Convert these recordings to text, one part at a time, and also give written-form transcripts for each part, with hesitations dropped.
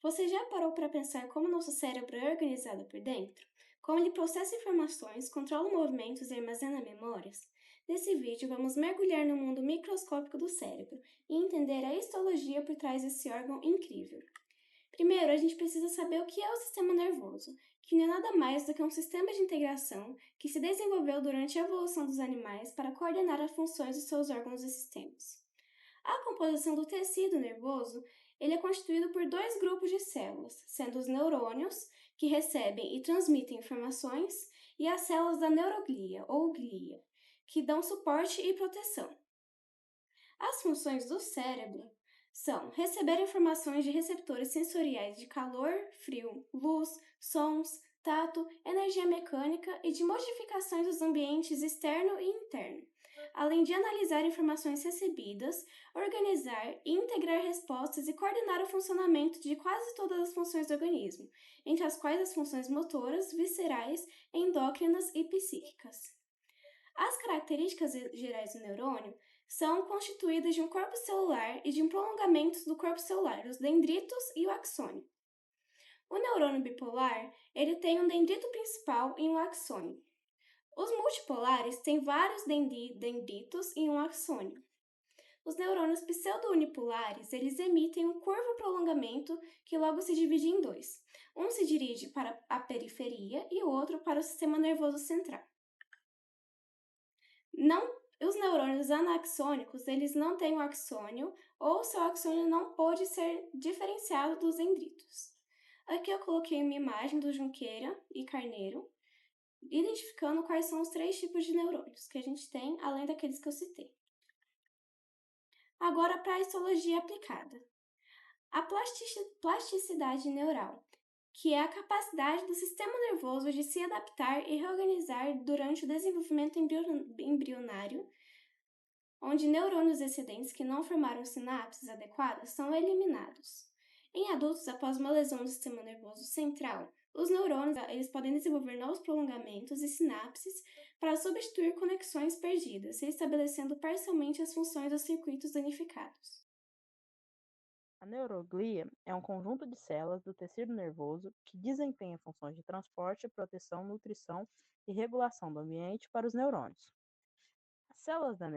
Você já parou para pensar como nosso cérebro é organizado por dentro? Como ele processa informações, controla movimentos e armazena memórias? Nesse vídeo, vamos mergulhar no mundo microscópico do cérebro e entender a histologia por trás desse órgão incrível. Primeiro, a gente precisa saber o que é o sistema nervoso, que não é nada mais do que um sistema de integração que se desenvolveu durante a evolução dos animais para coordenar as funções dos seus órgãos e sistemas. A composição do tecido nervoso ele é constituído por dois grupos de células, sendo os neurônios, que recebem e transmitem informações, e as células da neuroglia, ou glia, que dão suporte e proteção. As funções do cérebro são receber informações de receptores sensoriais de calor, frio, luz, sons, tato, energia mecânica e de modificações dos ambientes externo e interno, além de analisar informações recebidas, organizar e integrar respostas e coordenar o funcionamento de quase todas as funções do organismo, entre as quais as funções motoras, viscerais, endócrinas e psíquicas. As características gerais do neurônio são constituídas de um corpo celular e de um prolongamento do corpo celular, os dendritos e o axônio. O neurônio bipolar, ele tem um dendrito principal e um axônio. Os multipolares têm vários dendritos e um axônio. Os neurônios pseudo-unipolares, eles emitem um curvo prolongamento que logo se divide em dois. Um se dirige para a periferia e o outro para o sistema nervoso central. Os neurônios anaxônicos, eles não têm o axônio, ou seu axônio não pode ser diferenciado dos dendritos. Aqui eu coloquei uma imagem do Junqueira e Carneiro, identificando quais são os três tipos de neurônios que a gente tem, além daqueles que eu citei. Agora para a histologia aplicada. A plasticidade neural, que é a capacidade do sistema nervoso de se adaptar e reorganizar durante o desenvolvimento embrionário, onde neurônios excedentes que não formaram sinapses adequadas são eliminados. Em adultos, após uma lesão do sistema nervoso central, os neurônios eles podem desenvolver novos prolongamentos e sinapses para substituir conexões perdidas, restabelecendo parcialmente as funções dos circuitos danificados. A neuroglia é um conjunto de células do tecido nervoso que desempenha funções de transporte, proteção, nutrição e regulação do ambiente para os neurônios. As células da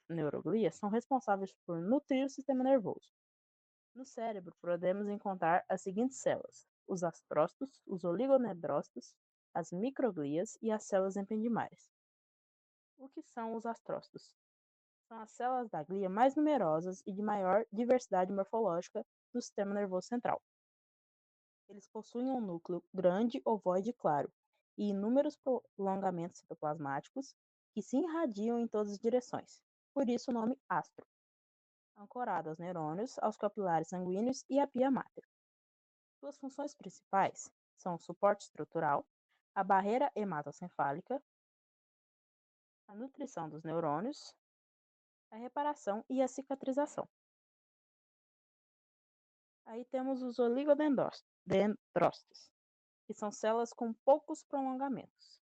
neuroglia são responsáveis por nutrir o sistema nervoso. No cérebro, podemos encontrar as seguintes células: os astrócitos, os oligodendrócitos, as microglias e as células ependimárias. O que são os astrócitos? São as células da glia mais numerosas e de maior diversidade morfológica do sistema nervoso central. Eles possuem um núcleo grande ovoide claro e inúmeros prolongamentos citoplasmáticos que se irradiam em todas as direções, por isso o nome astro, ancorado aos neurônios, aos capilares sanguíneos e à pia máter. Suas funções principais são o suporte estrutural, a barreira hematocefálica, a nutrição dos neurônios, a reparação e a cicatrização. Aí temos os oligodendrócitos, que são células com poucos prolongamentos,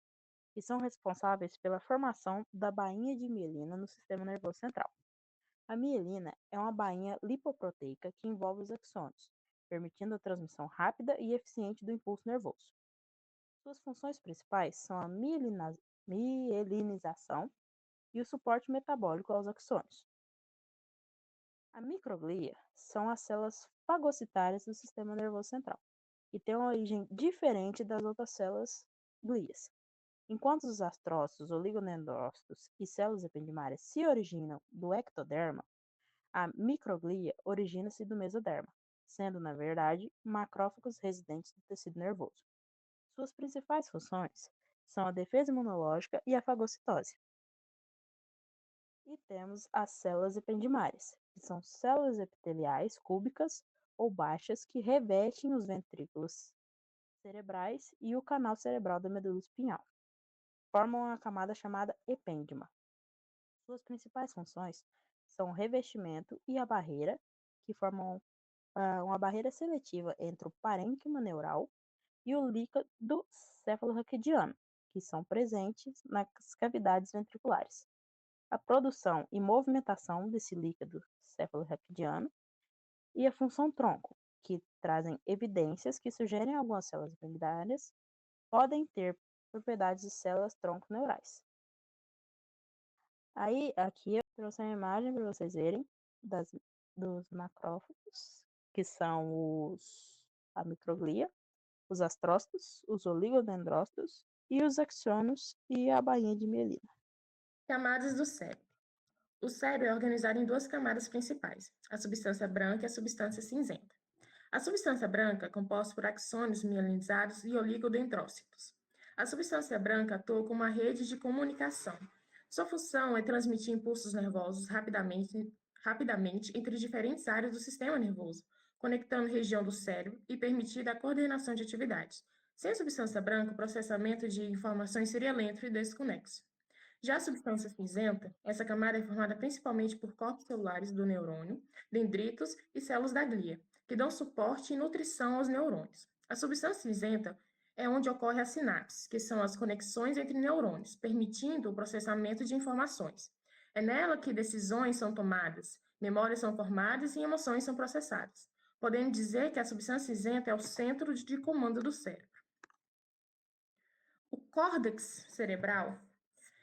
e são responsáveis pela formação da bainha de mielina no sistema nervoso central. A mielina é uma bainha lipoproteica que envolve os axônios, permitindo a transmissão rápida e eficiente do impulso nervoso. Suas funções principais são a mielinização e o suporte metabólico aos axônios. A microglia são as células fagocitárias do sistema nervoso central e têm uma origem diferente das outras células glias. Enquanto os astrócitos, oligodendrócitos e células ependimárias se originam do ectoderma, a microglia origina-se do mesoderma, sendo, na verdade, macrófagos residentes do tecido nervoso. Suas principais funções são a defesa imunológica e a fagocitose. E temos as células ependimárias, que são células epiteliais cúbicas ou baixas que revestem os ventrículos cerebrais e o canal cerebral da medula espinhal. Formam uma camada chamada epêndima. Suas principais funções são o revestimento e a barreira, que formam uma barreira seletiva entre o parênquima neural e o líquido cefalorraquidiano, que são presentes nas cavidades ventriculares. A produção e movimentação desse líquido cefalorraquidiano e a função tronco, que trazem evidências que sugerem algumas células gangliares podem ter propriedades de células tronco neurais. Aí, aqui eu trouxe uma imagem para vocês verem dos macrófagos, que são a microglia, os astrócitos, os oligodendrócitos e os axônios e a bainha de mielina. Camadas do cérebro. O cérebro é organizado em duas camadas principais, a substância branca e a substância cinzenta. A substância branca é composta por axônios mielinizados e oligodendrócitos. A substância branca atua como uma rede de comunicação. Sua função é transmitir impulsos nervosos rapidamente entre diferentes áreas do sistema nervoso, conectando região do cérebro e permitindo a coordenação de atividades. Sem a substância branca, o processamento de informações seria lento e desconexo. Já a substância cinzenta, essa camada é formada principalmente por corpos celulares do neurônio, dendritos e células da glia, que dão suporte e nutrição aos neurônios. A substância cinzenta é onde ocorre a sinapse, que são as conexões entre neurônios, permitindo o processamento de informações. É nela que decisões são tomadas, memórias são formadas e emoções são processadas. Podemos dizer que a substância cinzenta é o centro de comando do cérebro. O córtex cerebral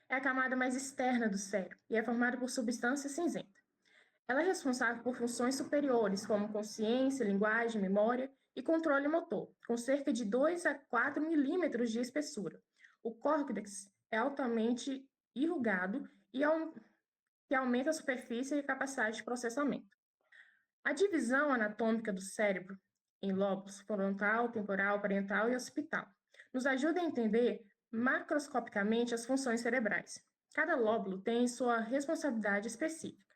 é a camada mais externa do cérebro e é formada por substância cinzenta. Ela é responsável por funções superiores, como consciência, linguagem, memória e controle motor, com cerca de 2 a 4 milímetros de espessura. O córtex é altamente enrugado e aumenta a superfície e a capacidade de processamento. A divisão anatômica do cérebro em lóbulos frontal, temporal, parietal e occipital nos ajuda a entender macroscopicamente as funções cerebrais. Cada lóbulo tem sua responsabilidade específica.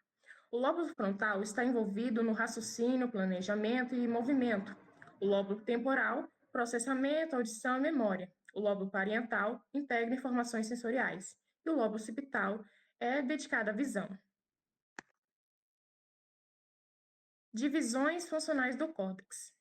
O lóbulo frontal está envolvido no raciocínio, planejamento e movimento. O lóbulo temporal, processamento, audição e memória. O lóbulo parietal integra informações sensoriais. E o lóbulo occipital é dedicado à visão. Divisões funcionais do córtex.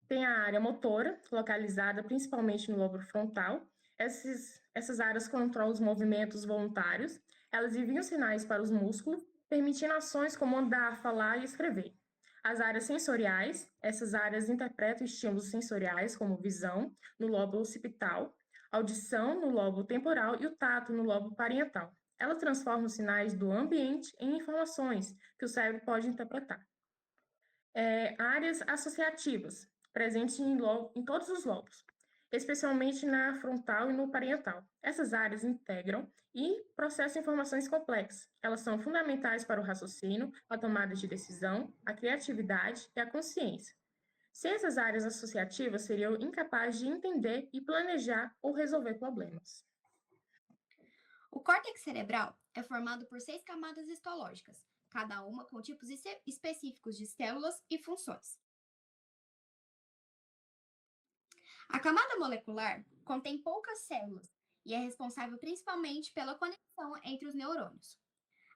Tem a área motora, localizada principalmente no lóbulo frontal. Essas áreas controlam os movimentos voluntários. Elas enviam sinais para os músculos, permitindo ações como andar, falar e escrever. As áreas sensoriais, essas áreas interpretam estímulos sensoriais, como visão, no lóbulo occipital, audição, no lóbulo temporal e o tato, no lóbulo parietal. Elas transformam os sinais do ambiente em informações que o cérebro pode interpretar. Áreas associativas, presentes em todos os lobos, especialmente na frontal e no parietal. Essas áreas integram e processam informações complexas. Elas são fundamentais para o raciocínio, a tomada de decisão, a criatividade e a consciência. Sem essas áreas associativas, seriam incapazes de entender e planejar ou resolver problemas. O córtex cerebral é formado por 6 camadas histológicas, cada uma com tipos específicos de células e funções. A camada molecular contém poucas células e é responsável principalmente pela conexão entre os neurônios.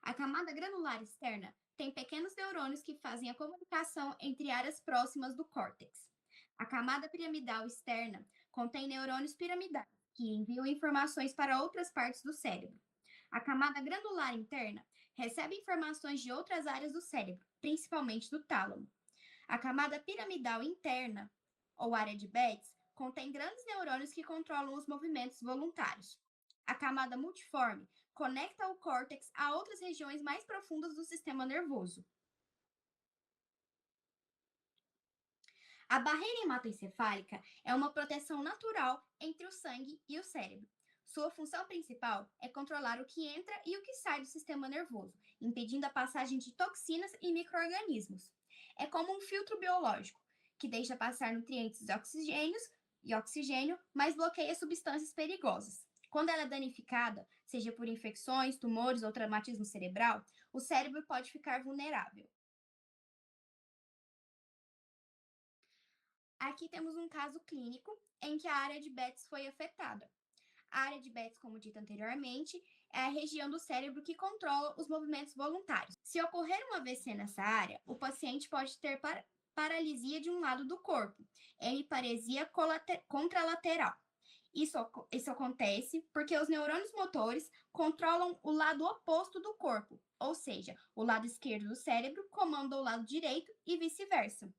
A camada granular externa tem pequenos neurônios que fazem a comunicação entre áreas próximas do córtex. A camada piramidal externa contém neurônios piramidais, que enviam informações para outras partes do cérebro. A camada granular interna recebe informações de outras áreas do cérebro, principalmente do tálamo. A camada piramidal interna, ou área de Betz, contém grandes neurônios que controlam os movimentos voluntários. A camada multiforme conecta o córtex a outras regiões mais profundas do sistema nervoso. A barreira hematoencefálica é uma proteção natural entre o sangue e o cérebro. Sua função principal é controlar o que entra e o que sai do sistema nervoso, impedindo a passagem de toxinas e micro-organismos. É como um filtro biológico, que deixa passar nutrientes e oxigênio, mas bloqueia substâncias perigosas. Quando ela é danificada, seja por infecções, tumores ou traumatismo cerebral, o cérebro pode ficar vulnerável. Aqui temos um caso clínico em que a área de Betz foi afetada. A área de Betz, como dito anteriormente, é a região do cérebro que controla os movimentos voluntários. Se ocorrer um AVC nessa área, o paciente pode ter paralisia de um lado do corpo, hemiparesia contralateral. Isso acontece porque os neurônios motores controlam o lado oposto do corpo, ou seja, o lado esquerdo do cérebro comanda o lado direito e vice-versa.